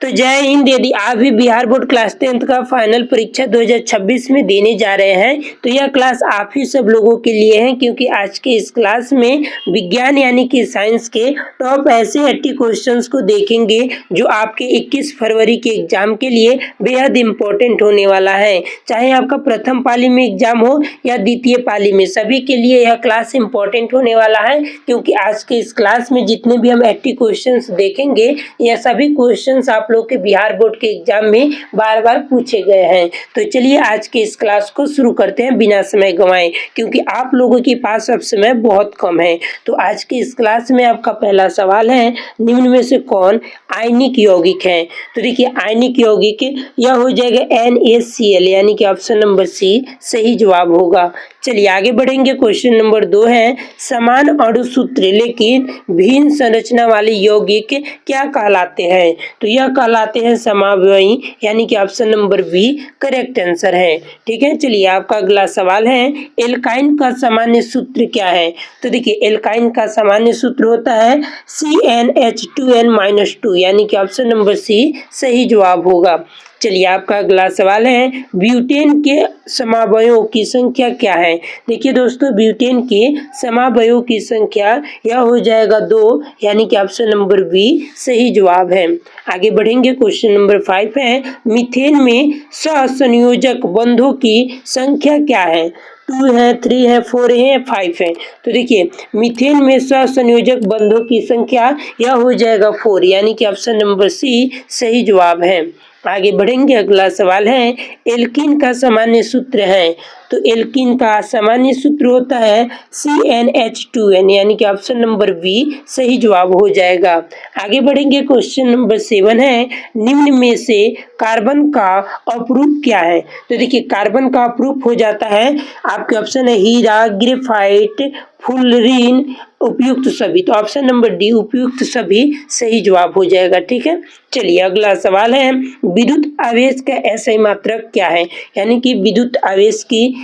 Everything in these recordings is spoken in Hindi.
तो जय हिंद। यदि आप भी बिहार बोर्ड क्लास 10th का फाइनल परीक्षा 2026 में देने जा रहे हैं तो यह क्लास आप ही सब लोगों के लिए है, क्योंकि आज के इस क्लास में विज्ञान यानी कि साइंस के टॉप ऐसे 80 क्वेश्चंस को देखेंगे जो आपके 21 फरवरी के एग्जाम के लिए बेहद इंपॉर्टेंट होने वाला है। चाहे आपका प्रथम पाली में एग्जाम हो या द्वितीय पाली में, सभी के लिए यह क्लास इंपॉर्टेंट होने वाला है, क्योंकि आज के इस क्लास में जितने भी हम 80 क्वेश्चंस देखेंगे यह सभी क्वेश्चंस आप लोग के बिहार बोर्ड के एग्जाम में बार बार पूछे गए हैं। तो चलिए आज के इस क्लास को शुरू करते हैं बिना समय गंवाए, क्योंकि आप लोगों के पास अब समय बहुत कम है। तो आज के इस क्लास में आपका पहला सवाल है, निम्न में से कौन आयनिक यौगिक है? तो देखिए आयनिक यौगिक यह हो जाएगा NaCl, यानी कि ऑप्शन नंबर सी सही जवाब होगा। चलिए आगे बढ़ेंगे। क्वेश्चन नंबर 2 है, समान अणुसूत्र लेकिन भिन्न संरचना वाले यौगिक क्या कहलाते हैं? तो यह कहलाते हैं समवायी, यानी कि option number B correct answer है। ठीक है, चलिए आपका अगला सवाल है, एल्काइन का सामान्य सूत्र क्या है? तो देखिए एल्काइन का सामान्य सूत्र होता है CnH2n-2, यानी कि ऑप्शन नंबर सी सही जवाब होगा। चलिए आपका अगला सवाल है, ब्यूटेन के समवायों की संख्या क्या है? देखिए दोस्तों, ब्यूटेन के समवायों की संख्या यह हो जाएगा 2, यानी कि ऑप्शन नंबर बी सही जवाब है। आगे बढ़ेंगे। क्वेश्चन नंबर 5 है, मीथेन में सहसंयोजक बंधों की संख्या क्या है? 2 है, 3 है, 4 है, 5 है। तो देखिए मीथेन में सहसंयोजक बंधों की संख्या यह हो जाएगा 4, यानी कि ऑप्शन नंबर सी सही जवाब है। आगे बढ़ेंगे। अगला सवाल है, एल्कीन का सामान्य सूत्र है? तो एल्कीन का सामान्य सूत्र होता है CnH2n, यानी कि ऑप्शन नंबर बी सही जवाब हो जाएगा। आगे बढ़ेंगे। क्वेश्चन नंबर 7 है, निम्न में से कार्बन का अपरूप क्या है? तो देखिए कार्बन का अपरूप हो जाता है, आपके ऑप्शन है हीरा, ग्रेफाइट, फुलरीन, उपयुक्त सभी। तो ऑप्शन नंबर डी उपयुक्त सभी सही जवाब हो जाएगा। ठीक है, चलिए अगला सवाल है, विद्युत आवेश का SI मात्रक क्या है? यानी कि विद्युत आवेश की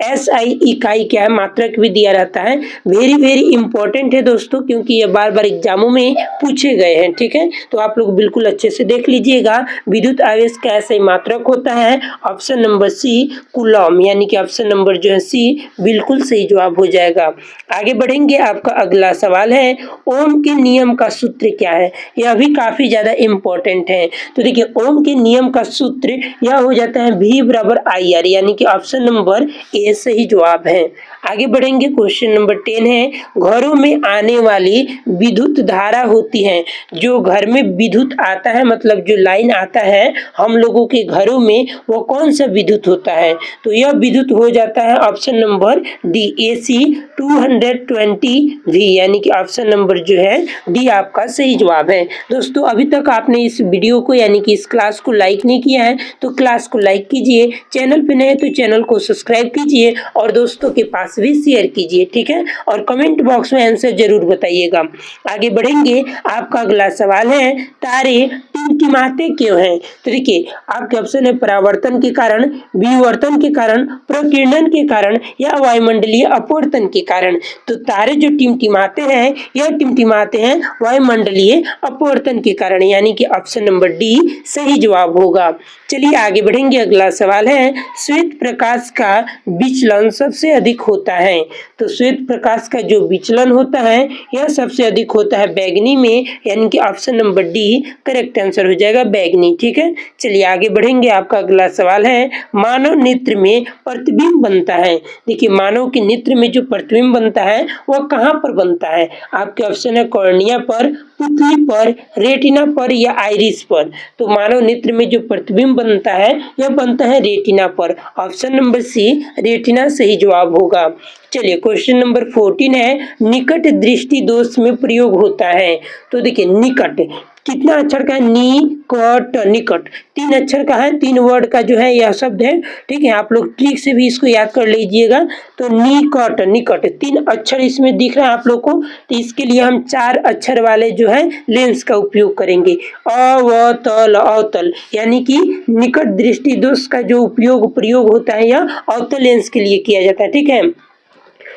SI इकाई क्या है, मात्रक भी दिया रहता है। वेरी इंपॉर्टेंट है दोस्तों, क्योंकि ये बार बार एग्जामों में पूछे गए हैं। ठीक है, तो आप लोग बिल्कुल अच्छे से देख लीजिएगा। विद्युत आवेश का SI मात्रक होता है ऑप्शन नंबर सी कूलॉम, यानी कि ऑप्शन नंबर जो है सी बिल्कुल सही जवाब हो जाएगा। आगे बढ़ेंगे। आपका अगला सवाल है, ओम के नियम का सूत्र क्या है? यह भी काफी ज्यादा इंपॉर्टेंट है। तो देखिए ओम के नियम का सूत्र यह हो जाता है V बराबर IR, यानी कि ऑप्शन नंबर ए सही जवाब है। आगे बढ़ेंगे। क्वेश्चन नंबर 10 है, घरों में आने वाली विद्युत धारा होती है, जो घर में विद्युत आता है, मतलब जो लाइन आता है हम लोगों के घरों में, वो कौन सा विद्युत होता है? तो यह विद्युत हो जाता है option number D AC 220V, यानी कि ऑप्शन नंबर जो है डी आपका सही जवाब है। दोस्तों अभी तक आपने इस वीडियो को यानी कि इस क्लास को लाइक नहीं किया है तो क्लास को लाइक कीजिए, चैनल पे नए तो चैनल को सब्सक्राइब कीजिए और दोस्तों के पास भी शेयर कीजिए। ठीक है, और कमेंट बॉक्स में आंसर जरूर बताइएगा। आगे बढ़ेंगे। आपका अगला सवाल है, तारे टिमटिमाते क्यों हैं? तो देखिए आपके ऑप्शन है परावर्तन के कारण, विवर्तन के कारण, प्रकीर्णन के कारण या वायुमंडलीय अपवर्तन के कारण। तो तारे जो टिमटिमाते हैं यह टिमटिमाते हैं वायुमंडलीय अपवर्तन के कारण, यानी कि ऑप्शन नंबर डी सही जवाब होगा। चलिए आगे बढ़ेंगे। अगला सवाल है, श्वेत प्रकाश का विचलन सबसे अधिक होता है? तो श्वेत प्रकाश का जो विचलन होता है यह सबसे अधिक होता है बैगनी में, यानी कि option number D correct answer हो जाएगा बैगनी। ठीक है, चलिए आगे बढ़ेंगे। आपका अगला सवाल है, मानव नेत्र में प्रतिबिंब बनता है? देखिए मानव के नेत्र में जो प्रतिबिंब बनता है वह कहाँ पर बनता है? आपके ऑप्शन है कॉर्निया पर, पुतली पर, रेटिना पर या आइरिस पर। तो मानव नेत्र में जो प्रतिबिंब बनता है यह बनता है रेटिना पर, ऑप्शन नंबर सी रेटिना सही जवाब होगा। चलिए क्वेश्चन नंबर 14 है, निकट दृष्टि दोष में प्रयोग होता है? तो देखिए निकट कितना अक्षर का है? निकट, निकट 3 अक्षर का है, 3 वर्ड का जो है यह शब्द है। ठीक है, आप लोग ट्रिक से भी इसको याद कर लीजिएगा। तो निकट, निकट 3 अक्षर इसमें दिख रहा है आप लोग को, तो इसके लिए हम 4 अक्षर वाले जो है लेंस का उपयोग करेंगे, अवतल, अवतल, यानी कि निकट दृष्टि दोष का जो प्रयोग होता है यह अवतल लेंस के लिए किया जाता है। ठीक है,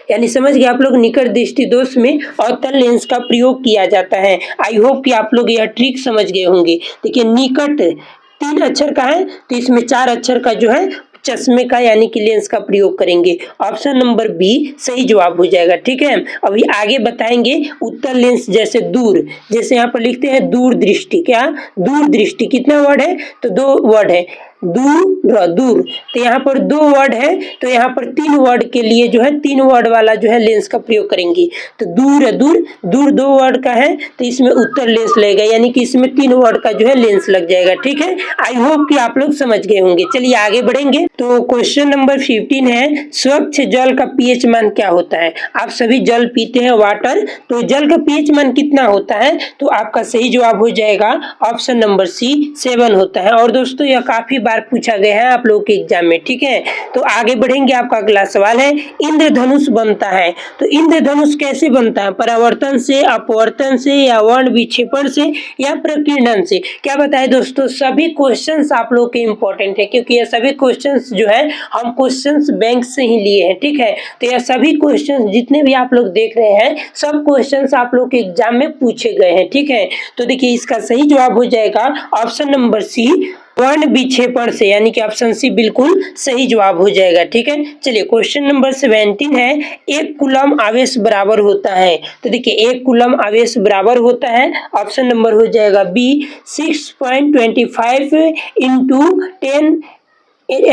यानी समझ गए आप लोग, निकट दृष्टि दोष में अवतल लेंस का प्रयोग किया जाता है। आई होप कि आप लोग यह ट्रिक समझ गए होंगे। देखिए निकट 3 अक्षर का है तो इसमें 4 अक्षर का जो है चश्मे का यानी कि लेंस का प्रयोग करेंगे। ऑप्शन नंबर बी सही जवाब हो जाएगा। ठीक है, अभी आगे बताएंगे उत्तल लेंस जैसे दूर, जैसे यहाँ पर लिखते हैं दूर दृष्टि। क्या दूर दृष्टि कितना वर्ड है तो 2 वर्ड है, दूर दूर, तो यहाँ पर 2 वर्ड है तो यहाँ पर 3 वर्ड के लिए जो है 3 वर्ड वाला जो है लेंस का प्रयोग करेंगे। तो दूर दूर, दूर 2 वर्ड का है तो इसमें उत्तर लेंस लगेगा, यानी कि इसमें 3 वर्ड का जो है लेंस लग जाएगा। ठीक है, आई होप कि आप लोग समझ गए होंगे। चलिए आगे बढ़ेंगे। तो क्वेश्चन नंबर 15 है स्वच्छ जल का पीएच मान क्या होता है। आप सभी जल पीते हैं वाटर, तो जल का पीएच मान कितना होता है तो आपका सही जवाब हो जाएगा ऑप्शन नंबर सी 7 होता है। और दोस्तों यह काफी पूछा गया है आप लोगों के एग्जाम में। ठीक है, तो आगे बढ़ेंगे। आपका अगला सवाल है इंद्रधनुष बनता है, तो इंद्रधनुष कैसे बनता है, परावर्तन से, अपवर्तन से, या वर्ण विक्षेपण से, या प्रकीर्णन से। क्या बताए दोस्तों, सभी क्वेश्चंस आप लोग के इंपॉर्टेंट है क्योंकि ये सभी क्वेश्चंस जो है हम क्वेश्चंस बैंक से ही लिए हैं। ठीक है, तो यह सभी क्वेश्चंस जितने भी आप लोग देख रहे हैं सब क्वेश्चंस आप लोग के एग्जाम में पूछे गए हैं। ठीक है, तो देखिए इसका सही जवाब हो जाएगा ऑप्शन नंबर सी वर्ण विक्षेपण से, यानी कि ऑप्शन सी बिल्कुल सही जवाब हो जाएगा। ठीक है, चलिए क्वेश्चन नंबर 17 है 1 कूलम आवेश बराबर होता है, तो देखिए 1 कूलम आवेश बराबर होता है, ऑप्शन नंबर हो जाएगा बी 6.25 इंटू 10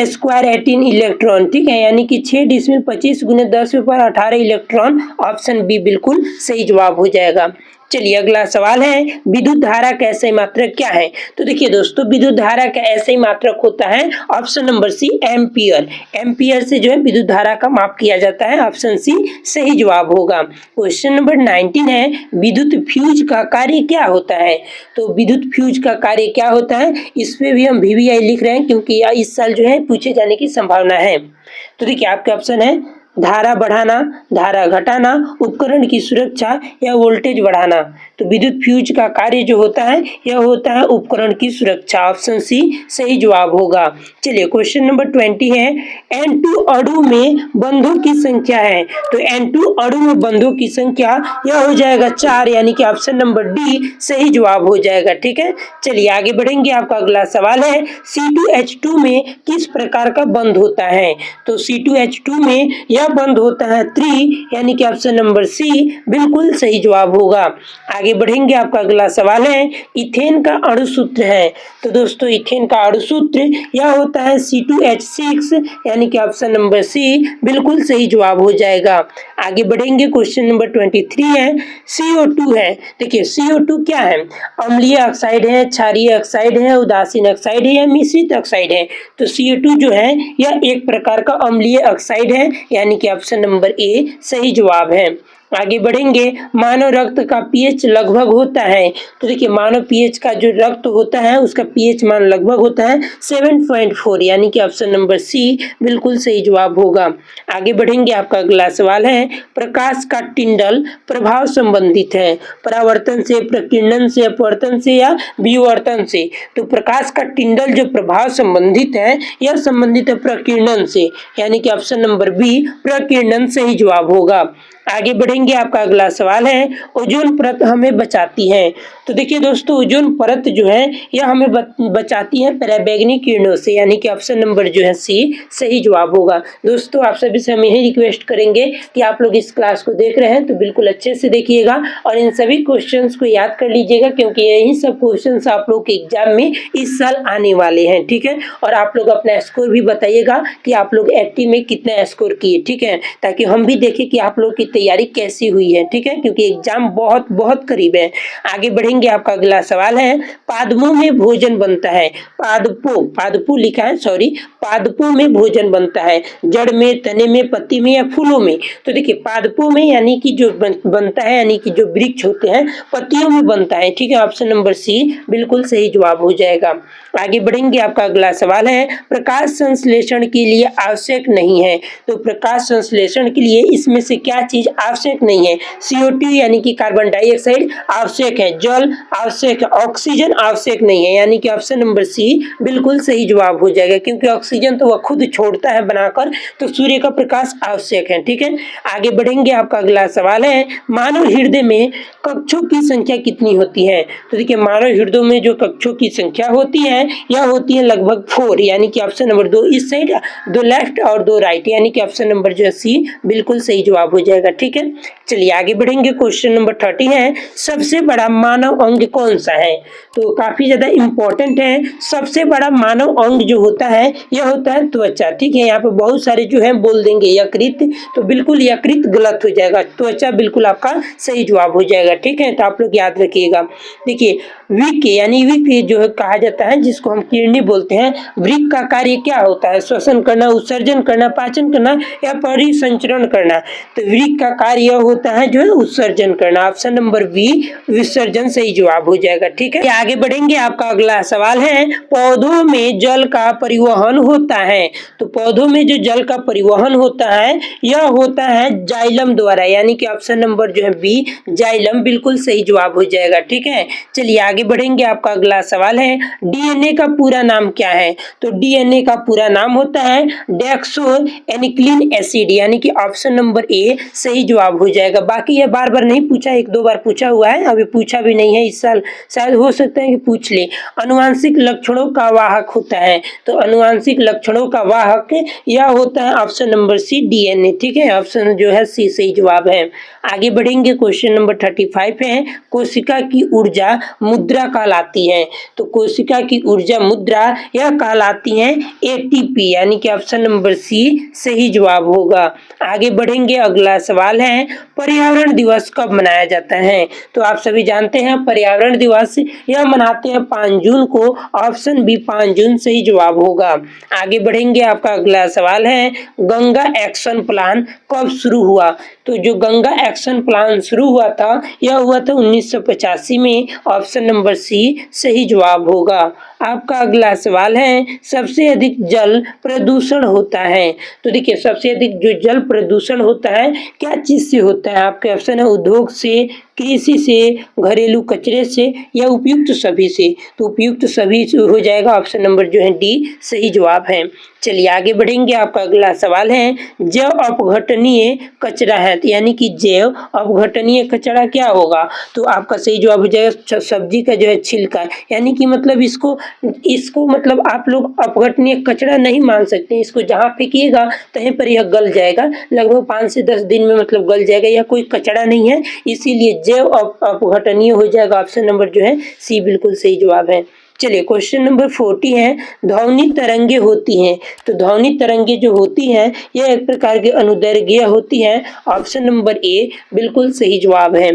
स्क्वायर 18 इलेक्ट्रॉन। ठीक है, यानी कि 6 डिसमिल 25 गुने 10 के पावर 18 इलेक्ट्रॉन, ऑप्शन बी बिल्कुल सही जवाब हो जाएगा। चलिए अगला सवाल है विद्युत धारा का ऐसे मात्रक क्या है। तो देखिए दोस्तों विद्युत धारा का ऐसे मात्रक होता है option number C ampere. Ampere से जो है विद्युत धारा का माप किया जाता है, ऑप्शन सी सही जवाब होगा। क्वेश्चन नंबर 19 है विद्युत फ्यूज का कार्य क्या होता है। तो विद्युत फ्यूज का कार्य क्या होता है, इस पे भी हम VVI लिख रहे हैं क्योंकि इस साल जो है पूछे जाने की संभावना है। तो देखिए आपके ऑप्शन है धारा बढ़ाना, धारा घटाना, उपकरण की सुरक्षा, या वोल्टेज बढ़ाना। तो विद्युत फ्यूज का कार्य जो होता है यह होता है उपकरण की सुरक्षा, ऑप्शन सी सही जवाब होगा। चलिए क्वेश्चन नंबर 20 है N2 अणु में बंधों की संख्या है, तो N2 अणु में बंधों की संख्या यह हो जाएगा 4, यानी कि ऑप्शन नंबर डी सही जवाब हो जाएगा। ठीक है, चलिए आगे बढ़ेंगे। आपका अगला सवाल है C2H2 में किस प्रकार का बंध होता है। तो C2H2 में यह बंध होता है 3, यानी कि ऑप्शन नंबर सी बिल्कुल सही जवाब होगा। आगे बढ़ेंगे। आपका अगला सवाल है इथेन का अणु सूत्र है, तो दोस्तों इथेन का अणु सूत्र यह होता है C2H6, यानी कि ऑप्शन नंबर सी बिल्कुल सही जवाब हो जाएगा। आगे बढ़ेंगे। क्वेश्चन नंबर 23 है CO2 है। देखिए CO2 क्या है, अम्लीय ऑक्साइड है, क्षारीय ऑक्साइड है, उदासीन ऑक्साइड है, या मिश्रित ऑक्साइड है। तो CO2 जो है यह एक प्रकार का अम्लीय ऑक्साइड है, यानी कि ऑप्शन नंबर ए सही जवाब है। आगे बढ़ेंगे। मानव रक्त का पीएच लगभग होता है, तो देखिए मानव पीएच का जो रक्त होता है उसका पीएच मान लगभग होता है 7.4, यानी कि ऑप्शन नंबर सी बिल्कुल सही जवाब होगा। आगे बढ़ेंगे। आपका अगला सवाल है प्रकाश का टिंडल प्रभाव संबंधित है, परावर्तन से, प्रकीर्णन से, अपवर्तन से, या विवर्तन से। तो प्रकाश का टिंडल जो प्रभाव संबंधित है यह संबंधित है प्रकीर्णन से, यानी कि ऑप्शन नंबर बी प्रकीर्णन सही जवाब होगा। आगे बढ़ेंगे। आपका अगला सवाल है ओजोन परत हमें बचाती है, तो देखिए दोस्तों ओजोन परत जो है यह हमें बचाती है पराबैंगनी किरणों से, यानी कि ऑप्शन नंबर जो है सी सही जवाब होगा। दोस्तों आप सभी से हम यही रिक्वेस्ट करेंगे कि आप लोग इस क्लास को देख रहे हैं तो बिल्कुल अच्छे से देखिएगा और इन सभी क्वेश्चंस को याद कर लीजिएगा, क्योंकि यही सब क्वेश्चंस आप लोग के एग्जाम में इस साल आने वाले हैं। ठीक है, और आप लोग अपना स्कोर भी बताइएगा कि आप लोग 80 में कितना स्कोर किए। ठीक है, ताकि हम भी देखें कि आप लोग की तैयारी कैसी हुई है। ठीक है, क्योंकि एग्जाम बहुत बहुत करीब है। आगे बढ़ेंगे। आपका अगला सवाल है पादपों में भोजन बनता है, पादपों लिखा है, सॉरी, पादपों में भोजन बनता है, जड़ में, तने में, पत्ती में, या फूलों में। तो देखिए पादपों में यानी कि जो बनता है, यानी कि जो वृक्ष होते हैं पत्तियों में बनता है। ठीक है, ऑप्शन नंबर सी बिल्कुल सही जवाब हो जाएगा। आगे बढ़ेंगे। आपका अगला सवाल है प्रकाश संश्लेषण के लिए आवश्यक नहीं है, तो प्रकाश संश्लेषण के लिए इसमें से क्या चीज चीज आवश्यक नहीं है। CO2 यानी कि कार्बन डाइऑक्साइड आवश्यक है, जल आवश्यक है, ऑक्सीजन आवश्यक नहीं है, यानी कि ऑप्शन नंबर सी बिल्कुल सही जवाब हो जाएगा, क्योंकि ऑक्सीजन तो वह खुद छोड़ता है बनाकर, तो सूर्य का प्रकाश आवश्यक है। ठीक है, आगे बढ़ेंगे। आपका अगला सवाल है, मानव हृदय में कक्षों की संख्या कितनी होती है? तो देखिए, मानव हृदय में जो कक्षों की संख्या होती है यह होती है लगभग 4, यानी कि ऑप्शन नंबर 2 इस साइड, 2 लेफ्ट और 2 राइट, यानी कि ऑप्शन नंबर जो है सी बिल्कुल सही जवाब हो जाएगा। ठीक है, चलिए आगे बढ़ेंगे। क्वेश्चन नंबर 30 है, सबसे बड़ा मानव अंग कौन सा है? तो काफी ज्यादा इंपॉर्टेंट है। सबसे बड़ा मानव अंग जो होता है यह होता है त्वचा। ठीक है, यहाँ पे बहुत सारे जो है बोल देंगे यकृत, तो बिल्कुल यकृत गलत हो जाएगा, त्वचा बिल्कुल आपका सही जवाब हो जाएगा। ठीक है, तो आप लोग याद रखिएगा। देखिए, वृक्क यानी वृक्क जो है कहा जाता है, जिसको हम किडनी बोलते हैं, वृक्क का कार्य क्या होता है? श्वसन करना, उत्सर्जन करना, पाचन करना या परिसंचरण करना। तो वृक्क का कार्य होता है जो है उत्सर्जन करना। ऑप्शन नंबर बी विसर्जन सही जवाब हो जाएगा। ठीक है, आगे बढ़ेंगे। आपका अगला सवाल है, पौधों में जल का परिवहन होता है। तो पौधों में जो जल का परिवहन होता है यह होता है जाइलम द्वारा, यानी कि ऑप्शन नंबर जो है बी जाइलम बिल्कुल सही जवाब हो जाएगा। ठीक है, चलिए आगे बढ़ेंगे। आपका अगला सवाल है, डीएनए का पूरा नाम क्या है? तो डीएनए का पूरा नाम होता है डेक्सो एनिक्लिन एसिड, यानी कि ऑप्शन नंबर ए सही जवाब हो जाएगा। बाकी ये बार बार नहीं पूछा, 1-2 बार पूछा हुआ है, अभी पूछा भी नहीं है इस साल, शायद हो सकता है कि पूछ ले। अनुवांशिक लक्षणों का वाहक होता है, तो अनुवांशिक लक्षणों का वाहक यह होता है ऑप्शन नंबर सी डीएनए। ठीक है, ऑप्शन जो है सी सही जवाब है। आगे बढ़ेंगे। क्वेश्चन नंबर 35 है, कोशिका की ऊर्जा मुद्रा कहलाती है। तो कोशिका की ऊर्जा मुद्रा यह कहलाती है एटीपी, यानी कि ऑप्शन नंबर सी सही जवाब होगा। आगे बढ़ेंगे। अगला सवाल है, पर्यावरण दिवस कब मनाया जाता है? तो आप सभी जानते हैं पर्यावरण दिवस यह मनाते हैं 5 जून को, ऑप्शन बी 5 जून सही जवाब होगा। आगे बढ़ेंगे। आपका अगला सवाल है, गंगा एक्शन प्लान कब शुरू हुआ? तो जो गंगा एक्शन प्लान शुरू हुआ था यह हुआ था 1985 में, ऑप्शन नंबर सी सही जवाब होगा। आपका अगला सवाल है, सबसे अधिक जल प्रदूषण होता है। तो देखिए, सबसे अधिक जो जल प्रदूषण होता है क्या चीज से होता है? आपके ऑप्शन है उद्योग से, कृषि से, घरेलू कचरे से या उपयुक्त सभी से। तो उपयुक्त सभी हो जाएगा, ऑप्शन नंबर जो है डी सही जवाब है। चलिए आगे बढ़ेंगे। आपका अगला सवाल है, जैव अपघटनीय कचरा है, यानी कि जैव अपघटनीय कचरा क्या होगा? तो आपका सही जवाब हो जाएगा सब्जी का जो है छिलका, यानी कि मतलब इसको मतलब आप लोग अपघटनीय कचरा नहीं मान सकते, इसको जहाँ फेंकिएगा कहीं पर यह गल जाएगा, लगभग 5 से 10 दिन में मतलब गल जाएगा, यह कोई कचरा नहीं है, इसीलिए जैव अपघटनीय हो जाएगा। ऑप्शन नंबर जो है सी बिल्कुल सही जवाब है। चलिए क्वेश्चन नंबर 40 है, ध्वनि तरंगे होती हैं। तो ध्वनि तरंगे जो होती हैं यह एक प्रकार की अनुदैर्घ्य होती है, ऑप्शन नंबर ए बिल्कुल सही जवाब है।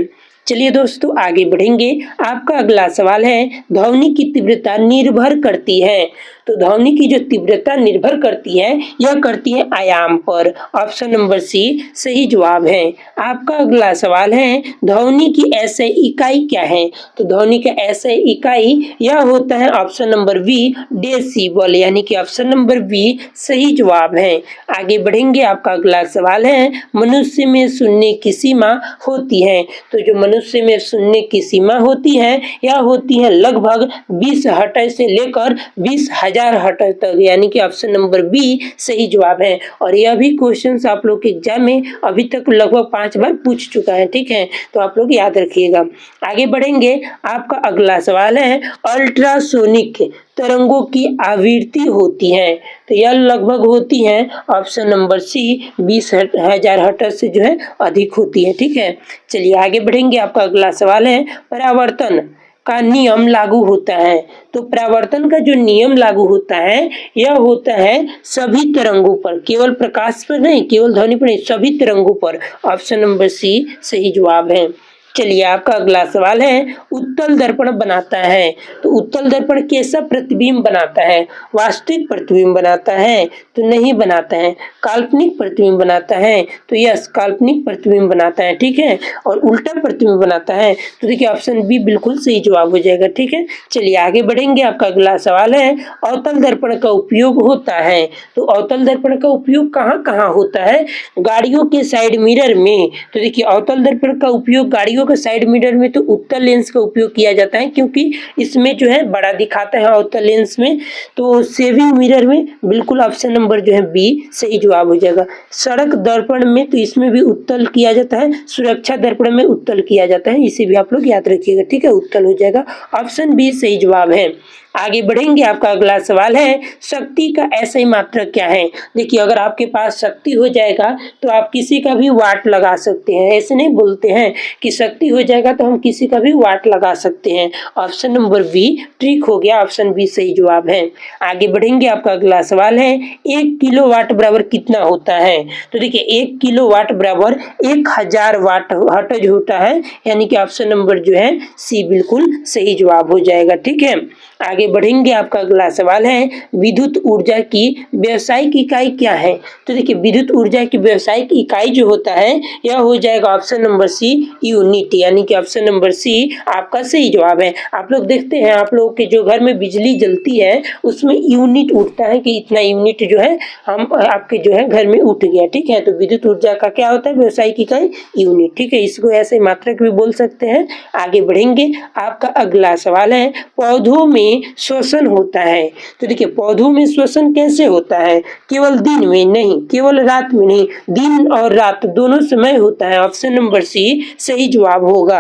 चलिए दोस्तों आगे बढ़ेंगे। आपका अगला सवाल है, ध्वनि की तीव्रता निर्भर करती है। तो ध्वनि की जो तीव्रता निर्भर करती है यह करती है आयाम पर, ऑप्शन नंबर सी सही जवाब है। आपका अगला सवाल है, ध्वनि की एसआई इकाई क्या है? तो ध्वनि का एसआई इकाई यह होता है ऑप्शन नंबर बी डेसिबल, यानी कि ऑप्शन नंबर बी सही जवाब है। आगे बढ़ेंगे। आपका अगला सवाल है, मनुष्य में सुनने की सीमा होती है। तो जो मनुष्य में सुनने की सीमा होती है यह होती है लगभग 20 हर्ट्ज से लेकर 20,000 हर्ट्ज तक, यानी कि ऑप्शन नंबर बी सही जवाब है। और यह भी क्वेश्चन आप लोग के एग्जाम में अभी तक लगभग 5 बार पूछ चुका है। ठीक है, तो आप लोग याद रखिएगा। आगे बढ़ेंगे। आपका अगला सवाल है, अल्ट्रासोनिक तरंगों की आवृत्ति होती है। तो यह लगभग होती है ऑप्शन नंबर सी 20,000 हर्ट्ज से जो है अधिक होती है। ठीक है, चलिए आगे बढ़ेंगे। आपका अगला सवाल है, परावर्तन का नियम लागू होता है। तो परावर्तन का जो नियम लागू होता है यह होता है सभी तरंगों पर, केवल प्रकाश पर नहीं, केवल ध्वनि पर नहीं, सभी तरंगों पर, ऑप्शन नंबर सी सही जवाब है। चलिए आपका अगला सवाल है, उत्तल दर्पण बनाता है। तो उत्तल दर्पण कैसा प्रतिबिंब बनाता है? वास्तविक प्रतिबिंब बनाता है? तो नहीं बनाता है। काल्पनिक प्रतिबिंब बनाता है? तो यस, काल्पनिक प्रतिबिंब बनाता है। ठीक है, और उल्टा प्रतिबिंब बनाता है? तो देखिए ऑप्शन बी बिल्कुल सही जवाब हो जाएगा। ठीक है, चलिए आगे बढ़ेंगे। आपका अगला सवाल है, अवतल दर्पण का उपयोग होता है। तो अवतल दर्पण का उपयोग कहाँ कहाँ होता है? गाड़ियों के साइड मिरर में। तो देखिए अवतल दर्पण का उपयोग गाड़ियों के साइड मिरर में तो उत्तल लेंस का उपयोग किया जाता है, क्योंकि इसमें जो है बड़ा दिखाता है अवतल लेंस में। तो सेविंग मिरर में बिल्कुल ऑप्शन नंबर जो है बी सही जवाब हो जाएगा। सड़क दर्पण में तो इसमें भी उत्तल किया जाता है, सुरक्षा दर्पण में उत्तल किया जाता है, इसे भी आप लोग याद रखिएगा। ठीक है, उत्तल हो जाएगा, ऑप्शन बी सही जवाब है। आगे बढ़ेंगे। आपका अगला सवाल है, शक्ति का ऐसा ही मात्रक क्या है? देखिए अगर आपके पास शक्ति हो जाएगा तो आप किसी का भी वाट लगा सकते हैं। ऐसे नहीं बोलते हैं कि शक्ति हो जाएगा तो हम किसी का भी वाट लगा सकते हैं। ऑप्शन नंबर बी ट्रिक हो गया, ऑप्शन बी सही जवाब है। आगे बढ़ेंगे। आपका अगला सवाल है, 1 किलोवाट बराबर कितना होता है? तो देखिए 1 किलोवाट बराबर 1000 वाट हर्ट्ज होता है, यानी कि ऑप्शन नंबर जो है सी बिल्कुल सही जवाब हो जाएगा। ठीक है, आगे बढ़ेंगे। आपका अगला सवाल है, विद्युत ऊर्जा की व्यावसायिक इकाई क्या है? तो देखिए विद्युत ऊर्जा की व्यावसायिक इकाई जो होता है यह हो जाएगा ऑप्शन नंबर सी यूनिट, यानी कि ऑप्शन नंबर सी आपका सही जवाब है। आप लोग देखते हैं, आप लोग के जो घर में बिजली जलती है उसमें यूनिट उठता है कि इतना यूनिट जो है हम आपके जो है घर में उठ गया। ठीक है, तो विद्युत ऊर्जा का क्या होता है? व्यावसायिक इकाई यूनिट। ठीक है, इसको ऐसे मात्रक भी बोल सकते हैं। आगे बढ़ेंगे। आपका अगला सवाल है, पौधों में श्वसन होता है। तो देखिए पौधों में श्वसन कैसे होता है? केवल दिन में नहीं, केवल रात में नहीं, दिन और रात दोनों समय होता है। ऑप्शन नंबर सी सही जवाब होगा।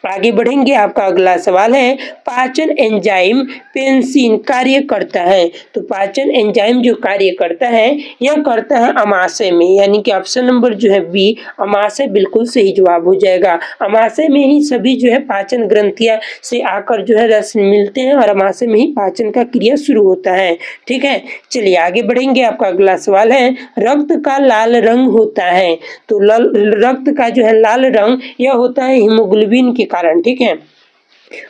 आगे बढ़ेंगे। आपका अगला सवाल है, पाचन एंजाइम पेंसिन कार्य करता है। तो पाचन एंजाइम जो कार्य करता है यह करता है अमाशय में, यानी कि ऑप्शन नंबर जो है बी अमाशय बिल्कुल सही जवाब हो जाएगा। अमाशय में ही सभी जो है पाचन ग्रंथियां से आकर जो है रस मिलते हैं और अमाशय में ही पाचन का क्रिया शुरू होता है। ठीक है, चलिए आगे बढ़ेंगे। आपका अगला सवाल है, रक्त का लाल रंग होता है। तो रक्त का जो है लाल रंग यह होता है हीमोग्लोबिन के कारण। ठीक है,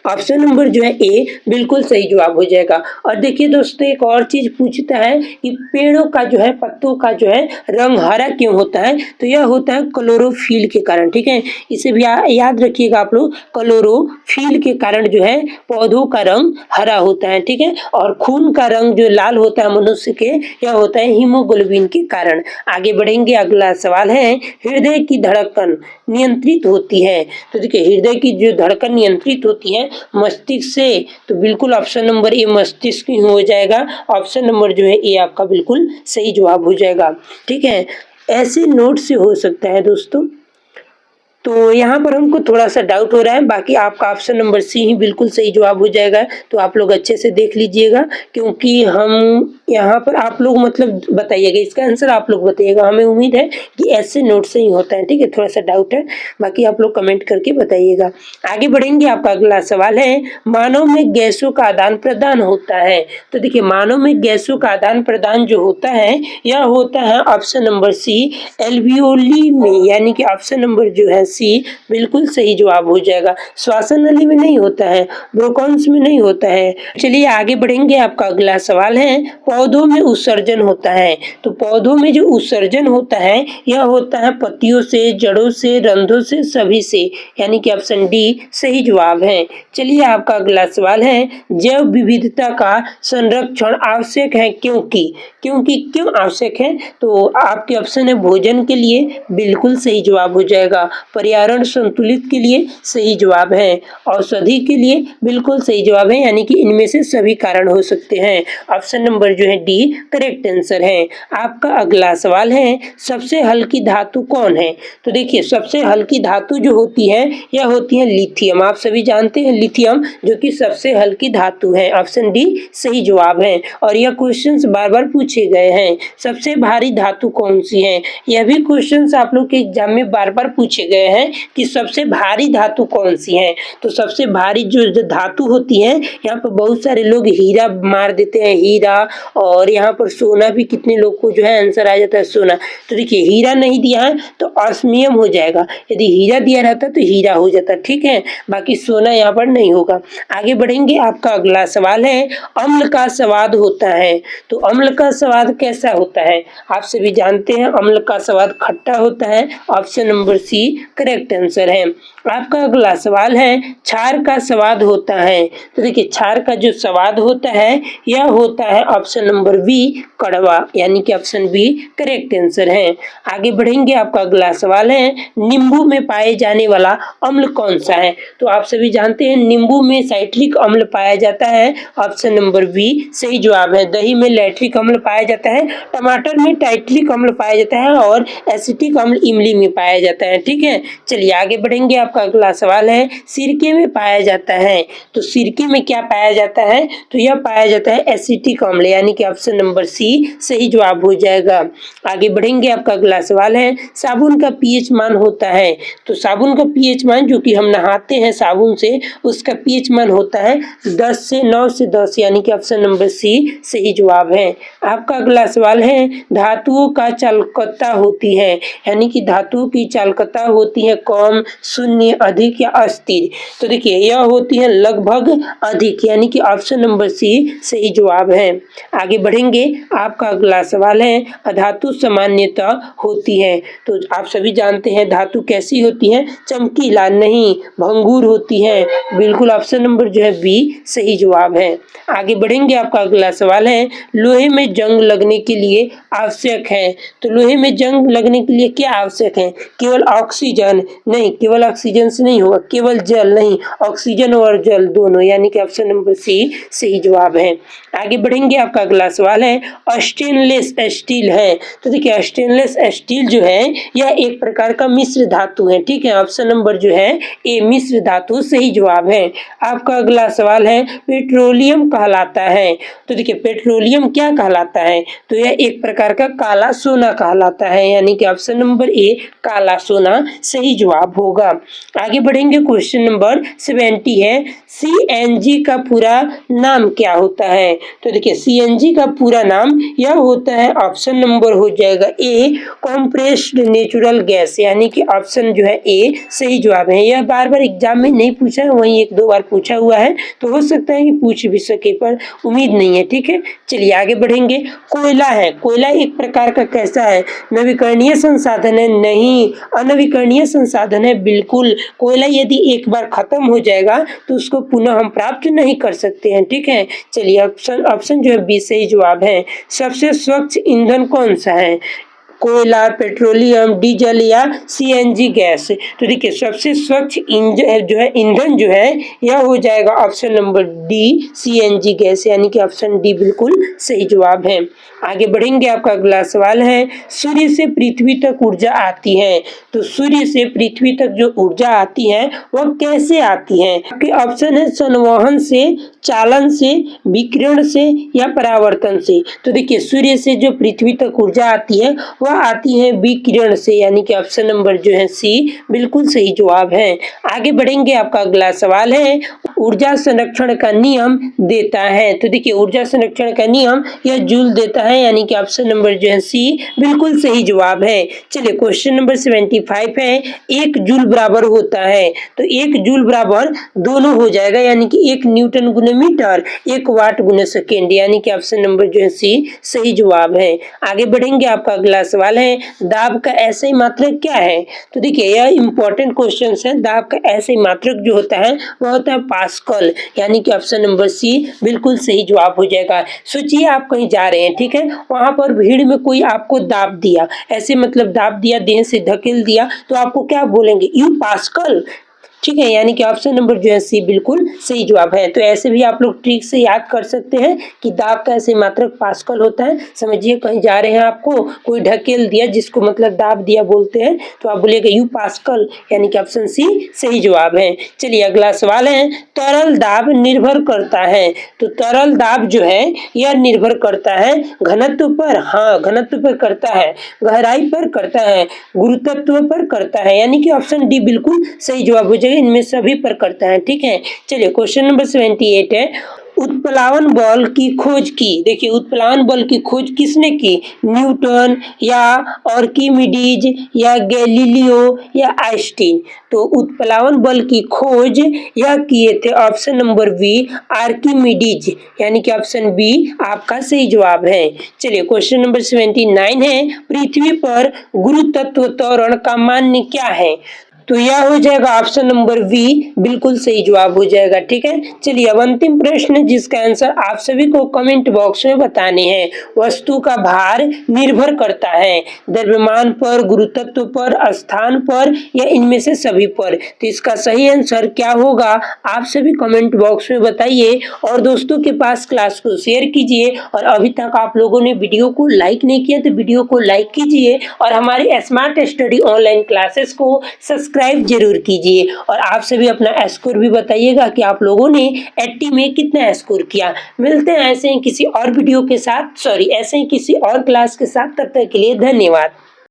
ऑप्शन नंबर जो है ए बिल्कुल सही जवाब हो जाएगा। और देखिए दोस्तों एक और चीज पूछता है कि पेड़ों का जो है पत्तों का जो है रंग हरा क्यों होता है? तो यह होता है क्लोरोफिल के कारण। ठीक है, इसे भी याद रखिएगा आप लोग, क्लोरोफिल के कारण जो है पौधों का रंग हरा होता है। ठीक है, और खून का रंग जो लाल होता है मनुष्य के, यह होता है हीमोग्लोबिन के कारण। आगे बढ़ेंगे। अगला सवाल है, हृदय की धड़कन नियंत्रित होती है। तो देखिए हृदय की जो धड़कन नियंत्रित होती है मस्तिष्क से, तो बिल्कुल ऑप्शन नंबर ए मस्तिष्क ही हो जाएगा। ऑप्शन नंबर जो है ए आपका बिल्कुल सही जवाब हो जाएगा। ठीक है, ऐसे नोट से हो सकता है दोस्तों। तो यहाँ पर हमको थोड़ा सा डाउट हो रहा है, बाकी आपका ऑप्शन नंबर सी ही बिल्कुल सही जवाब हो जाएगा। तो आप लोग अच्छे से देख लीजिएगा, क्योंकि हम यहाँ पर आप लोग मतलब बताइएगा, इसका आंसर आप लोग बताइएगा। हमें उम्मीद है कि ऐसे नोट से ही होता है। ठीक है, थोड़ा सा डाउट है, बाकी आप लोग कमेंट करके बताइएगा। आगे बढ़ेंगे। आपका अगला सवाल है, मानव में गैसों का आदान प्रदान होता है। तो देखिए मानव में गैसों का आदान प्रदान जो होता है यह होता है ऑप्शन नंबर सी एल्वियोली में, यानी कि ऑप्शन नंबर जो है सी बिल्कुल सही जवाब हो जाएगा। श्वासन नली में नहीं होता है, ब्रोंकास में नहीं होता है। चलिए आगे बढ़ेंगे। आपका अगला सवाल है, पौधों में उत्सर्जन होता है। तो पौधों में जो उत्सर्जन होता है यह होता है पत्तियों से, जड़ों से, रंध्रों से, सभी से, यानी कि ऑप्शन डी सही जवाब है। चलिए आपका अगला सवाल है, जैव विविधता का संरक्षण आवश्यक है क्योंकि क्यों आवश्यक है? तो आपके ऑप्शन है भोजन के लिए, बिल्कुल सही जवाब हो जाएगा। पर्यावरण संतुलित के लिए सही जवाब है। औषधि के लिए बिल्कुल सही जवाब है, यानी कि इनमें से सभी कारण हो सकते हैं। ऑप्शन नंबर जो है डी करेक्ट आंसर है। आपका अगला सवाल है, सबसे हल्की धातु कौन है? तो देखिए सबसे हल्की धातु जो होती है यह होती है लिथियम। आप सभी जानते हैं लिथियम जो कि सबसे हल्की धातु है। ऑप्शन डी सही जवाब है। और यह क्वेश्चंस बार बार पूछे गए हैं। सबसे भारी धातु कौन सी है? यह भी क्वेश्चंस आप लोग के एग्जाम में बार बार पूछे गए हैं कि सबसे भारी धातु कौन सी है। तो सबसे भारी जो धातु होती है, यहाँ पर बहुत सारे लोग हीरा मार देते हैं, हीरा और यहाँ पर सोना भी कितने लोग को जो है आंसर आ जाता है सोना। तो देखिए हीरा नहीं दिया है तो ऑस्मियम हो जाएगा, यदि हीरा दिया रहता तो हीरा हो जाता, ठीक है, बाकी सोना यहाँ पर नहीं होगा। आगे बढ़ेंगे, आपका अगला सवाल है अम्ल का स्वाद होता है। तो अम्ल का स्वाद कैसा होता है, आप सभी जानते हैं अम्ल का स्वाद खट्टा होता है। Option number C correct answer है। आपका अगला सवाल है क्षार का स्वाद होता है। तो देखिए क्षार का जो स्वाद होता है यह होता है ऑप्शन नंबर बी कड़वा, यानी कि ऑप्शन बी करेक्ट आंसर है। आगे बढ़ेंगे, आपका अगला सवाल है नींबू में पाए जाने वाला अम्ल कौन सा है। तो आप सभी जानते हैं नींबू में साइट्रिक अम्ल पाया जाता है, ऑप्शन नंबर बी सही जवाब है। दही में लैक्टिक अम्ल पाया जाता है, टमाटर में टाइट्रिक अम्ल पाया जाता है और एसिटिक अम्ल इमली में पाया जाता है, ठीक है। चलिए आगे बढ़ेंगे, आपका अगला सवाल है सिरके में पाया जाता है। तो सिरके में क्या पाया जाता है, तो यह पाया जाता है एसिटिक अम्ल, यानी कि ऑप्शन नंबर सी सही जवाब हो जाएगा। आगे बढ़ेंगे, आपका अगला सवाल है साबुन का पीएच मान होता है। तो साबुन का पीएच मान, जो कि हम नहाते हैं साबुन से, उसका पीएच मान होता है 10 से 9 से 10, यानी कि ऑप्शन नंबर सी सही जवाब है। आपका अगला सवाल है धातुओं का चालकता होती है, यानी कि धातुओं की चालकता होती है कम, शून्य, अधिक या अस्थिर। तो देखिए यह होती है लगभग अधिक, यानी कि ऑप्शन नंबर सी सही जवाब है। आगे बढ़ेंगे, आपका अगला सवाल है अधातु सामान्यता होती है। तो आप सभी जानते हैं धातु कैसी होती है, चमकीला नहीं, भंगुर होती है, बिल्कुल ऑप्शन नंबर जो है बी सही जवाब है। आगे बढ़ेंगे, आपका अगला सवाल है लोहे में जंग लगने के लिए आवश्यक है। तो लोहे में जंग लगने के लिए क्या आवश्यक है, केवल ऑक्सीजन नहीं, केवल ऑक्सीजन से नहीं होगा, केवल जल नहीं, ऑक्सीजन और जल दोनों, यानी कि ऑप्शन नंबर सी सही जवाब है। आगे बढ़ेंगे, आपका अगला सवाल है स्टेनलेस स्टील है। तो देखिए स्टेनलेस स्टील जो है यह एक प्रकार का मिश्र धातु है, ठीक है, ऑप्शन नंबर जो है ए मिश्र धातु सही जवाब है। आपका अगला सवाल है पेट्रोलियम कहलाता है। तो देखिए पेट्रोलियम क्या कहलाता है, तो यह एक प्रकार का काला सोना कहलाता है, यानी कि ऑप्शन नंबर ए काला सोना सही जवाब होगा। आगे बढ़ेंगे, क्वेश्चन नंबर 70 है सीएनजी का पूरा नाम क्या होता है। तो देखिए सीएनजी का पूरा नाम यह होता है, ऑप्शन नंबर हो जाएगा ए कंप्रेस्ड नेचुरल गैस, यानी कि ऑप्शन जो है ए सही जवाब है। यह बार बार एग्जाम में नहीं पूछा है, वहीं एक दो बार पूछा हुआ है, तो हो सकता है कि पूछ भी सके, पर उम्मीद नहीं है, ठीक है। चलिए आगे बढ़ेंगे, कोयला है, कोयला एक प्रकार का कैसा है, नवीकरणीय संसाधन है, नहीं अनवीकरणीय संसाधन है, बिल्कुल। कोयला यदि एक बार खत्म हो जाएगा तो उसको पुनः हम प्राप्त नहीं कर सकते हैं, ठीक है। चलिए ऑप्शन जो है बी सही जवाब है। सबसे स्वच्छ ईंधन कौन सा है, कोयला, पेट्रोलियम, डीजल या सीएनजी गैस। तो देखिए सबसे स्वच्छ ईंधन जो है यह हो जाएगा option number D CNG gas, यानी कि ऑप्शन डी बिल्कुल सही जवाब है। आगे बढ़ेंगे, आपका अगला सवाल है सूर्य से पृथ्वी तक ऊर्जा आती है। तो सूर्य से पृथ्वी तक जो ऊर्जा आती है वह कैसे आती है, आपके ऑप्शन है संवहन से, चालन से, विकिरण से या परावर्तन से। तो देखिए सूर्य से जो पृथ्वी तक ऊर्जा आती है वह आती है विकिरण से, यानी कि ऑप्शन नंबर जो है सी बिल्कुल सही जवाब है। आगे बढ़ेंगे, आपका अगला सवाल है ऊर्जा संरक्षण का नियम देता है। तो देखिए ऊर्जा संरक्षण का नियम यह जूल देता है, यानी कि ऑप्शन नंबर जो है सी बिल्कुल सही जवाब है। चलिए क्वेश्चन नंबर 75 है 1 जूल बराबर होता है। तो 1 जूल बराबर दोनों हो जाएगा, यानी कि 1 न्यूटन गुने मीटर, 1 वाट गुने सेकेंड, यानी कि ऑप्शन नंबर जो है सी सही जवाब है। आगे बढ़ेंगे, आपका अगला सवाल है दाब का ऐसे मात्रक क्या है। तो देखिए यह इंपॉर्टेंट क्वेश्चन है, दाब का ऐसे मात्रक जो होता है वह होता है पास्कल, यानी कि ऑप्शन नंबर सी बिल्कुल सही जवाब हो जाएगा। सोचिए आप कहीं जा रहे हैं, ठीक है, वहां पर भीड़ में कोई आपको दाब दिया, ऐसे मतलब दाब दिया, देह से धकेल दिया, तो आपको क्या बोलेंगे, यू पास्कल, ठीक है, यानी कि ऑप्शन नंबर जो है सी बिल्कुल सही जवाब है। तो ऐसे भी आप लोग ट्रिक से याद कर सकते हैं कि दाब का ऐसे मात्रक पास्कल होता है। समझिए कहीं जा रहे हैं, आपको कोई ढकेल दिया, जिसको मतलब दाब दिया बोलते हैं, तो आप बोलिएगा यू पास्कल, यानी कि ऑप्शन सी सही जवाब है। चलिए अगला सवाल है तरल दाब निर्भर करता है। तो तरल दाब जो है यह निर्भर करता है घनत्व पर, हाँ घनत्व पर करता है, गहराई पर करता है, गुरुत्व पर करता है, यानी कि ऑप्शन डी बिल्कुल सही जवाब हो जाएगा, इनमें सभी पर करता है, ठीक है। चलिए क्वेश्चन नंबर 78 है उत्प्लावन बल की खोज की। देखिए उत्प्लावन बल की खोज किसने की? न्यूटन या आर्किमिडीज या गैलीलियो या आइंस्टीन। तो उत्प्लावन बल की खोज यह किए थे ऑप्शन नंबर बी आर्किमिडीज, यानी कि ऑप्शन बी आपका सही जवाब है। चलिए क्वेश्चन नंबर 79 है, पृथ्वी पर गुरुत्व त्वरण का मान क्या है? तो यह हो जाएगा ऑप्शन नंबर बी, बिल्कुल सही जवाब हो जाएगा। ठीक है, चलिए अब अंतिम प्रश्न जिसका आंसर आप सभी को कमेंट बॉक्स में बताने हैं। वस्तु का भार निर्भर करता है द्रव्यमान पर, गुरुत्व पर, स्थान पर या इनमें से सभी पर। तो इसका सही आंसर क्या होगा आप सभी कमेंट बॉक्स में बताइए और दोस्तों के पास क्लास को शेयर कीजिए। और अभी तक आप लोगों ने वीडियो को लाइक नहीं किया तो वीडियो को लाइक कीजिए और हमारे स्मार्ट स्टडी ऑनलाइन क्लासेस को सब्सक्राइब जरूर कीजिए। और आप सभी अपना स्कोर भी बताइएगा कि आप लोगों ने 80 में कितना स्कोर किया। मिलते हैं ऐसे ही किसी और वीडियो के साथ, ऐसे ही किसी और क्लास के साथ। तब तक के लिए धन्यवाद।